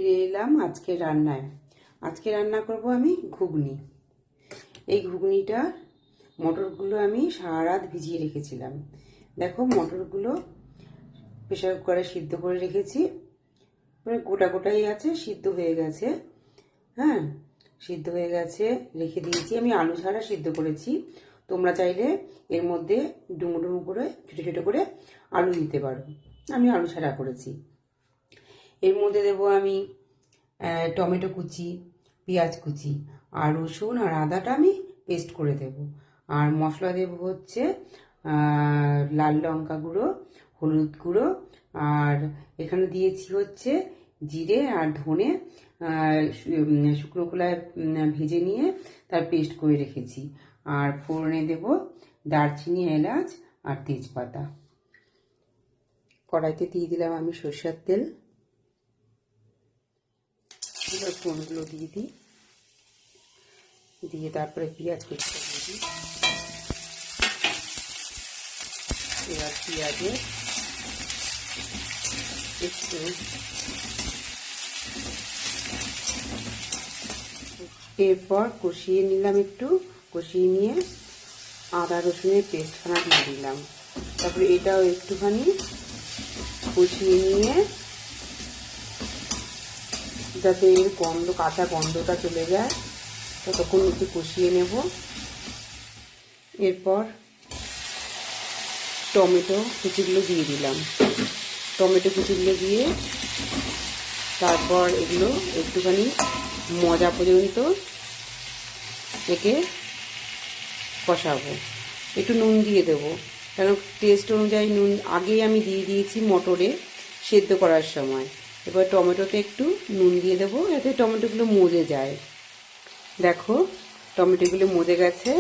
ফিরে এলাম আজকে রান্নায়। আজকে রান্না করব আমি ঘুগনি। এই ঘুগনিটা মটরগুলো আমি সারা রাত ভিজিয়ে রেখেছিলাম। দেখো মটরগুলো প্রেসার কুকারে সিদ্ধ করে রেখেছি, মানে গোটা গোটাই আছে, সিদ্ধ হয়ে গেছে। হ্যাঁ, সিদ্ধ হয়ে গেছে, রেখে দিয়েছি। আমি আলু ছাড়া সিদ্ধ করেছি। তোমরা চাইলে এর মধ্যে ডুমো ডুমো করে ছোটো ছোটো করে আলু দিতে পারো, আমি আলু ছাড়া করেছি। এর মধ্যে দেবো আমি টমেটো কুচি, পেঁয়াজ কুচি, আর রসুন আর আদাটা আমি পেস্ট করে দেব। আর মশলা দেব হচ্ছে লাল লঙ্কা গুঁড়ো, হলুদ গুঁড়ো, আর এখানে দিয়েছি হচ্ছে জিরে আর ধনে শুকনো খোলায় ভেজে নিয়ে তার পেস্ট করে রেখেছি। আর ফোড়নে দেব দারচিনি, এলাচ আর তেজপাতা। কড়াইতে দিয়ে দিলাম আমি সরষের তেল। এবার ফোড়নগুলো দিয়ে দিই, দিয়ে তারপরে পেঁয়াজ কুচিটা দিয়ে দিই। এবার পেঁয়াজে একটু এরপর কষিয়ে নিলাম, একটু কষিয়ে নিয়ে আদা রসুনের পেস্টখানা দিয়ে দিলাম। তারপরে এটাও একটুখানি কষিয়ে নিয়ে যাতে এর কাঁচা গন্ধটা চলে যায় ততক্ষণ একটু কষিয়ে নেব। এরপর টমেটো কুচিগুলো দিয়ে দিলাম। টমেটো কুচিগুলো দিয়ে তারপর এগুলো একটুখানি মজা পর্যন্ত একে কষাবো। একটু নুন দিয়ে দেবো, কারণ টেস্ট অনুযায়ী নুন আগেই আমি দিয়ে দিয়েছি মটরে সেদ্ধ করার সময়। এবার টমেটোতে একটু নুন দিয়ে দেবো যাতে টমেটোগুলো মজে যায়। দেখো টমেটোগুলো মজে গেছে।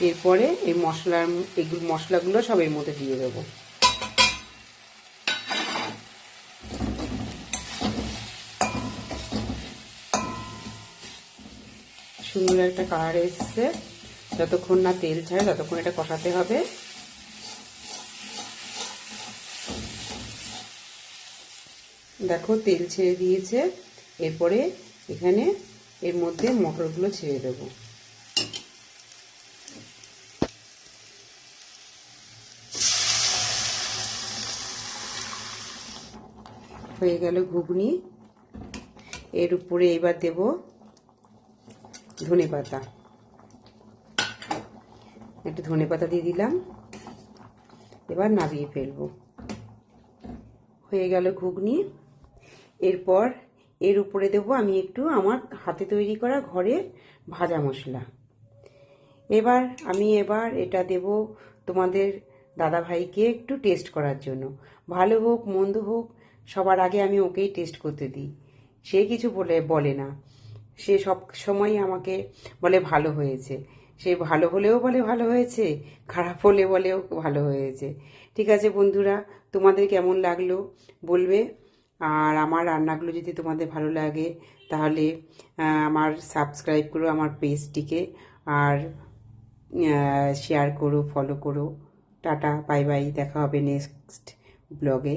এরপরে এই মশলাগুলো সব এর মধ্যে দিয়ে দেবো। সুন্দর একটা কালার এসছে। যতক্ষণ না তেল ছাড়ে ততক্ষণ এটা কষাতে হবে। দেখো তেল ছেড়ে দিয়েছে। এরপরে এখানে এর মধ্যে মটরগুলো ছেড়ে দেব। হয়ে গেল ঘুগনি। এর উপরে এবার দেব ধনেপাতা। একটু ধনেপাতা দিয়ে দিলাম। এবার নামিয়ে ফেলবো। হয়ে গেল ঘুগনি। এরপর এর উপরে দেবো আমি একটু আমার হাতে তৈরি করা ঘরের ভাজা মশলা। এবার এটা দেব তোমাদের দাদা ভাইকে একটু টেস্ট করার জন্য। ভালো হোক মন্দ হোক সবার আগে আমি ওকেই টেস্ট করতে দিই। সে কিছু বলে না, সে সব সময় আমাকে বলে ভালো হয়েছে। সে ভালো হলেও বলে ভালো হয়েছে, খারাপ হলে বলেও ভালো হয়েছে। ঠিক আছে বন্ধুরা, তোমাদের কেমন লাগলো বলবে। আর আমার রান্নাগুলো যদি তোমাদের ভালো লাগে তাহলে আমার সাবস্ক্রাইব করো আমার পেজটিকে, আর শেয়ার করো, ফলো করো। টাটা, বাই বাই, দেখা হবে নেক্সট ব্লগে।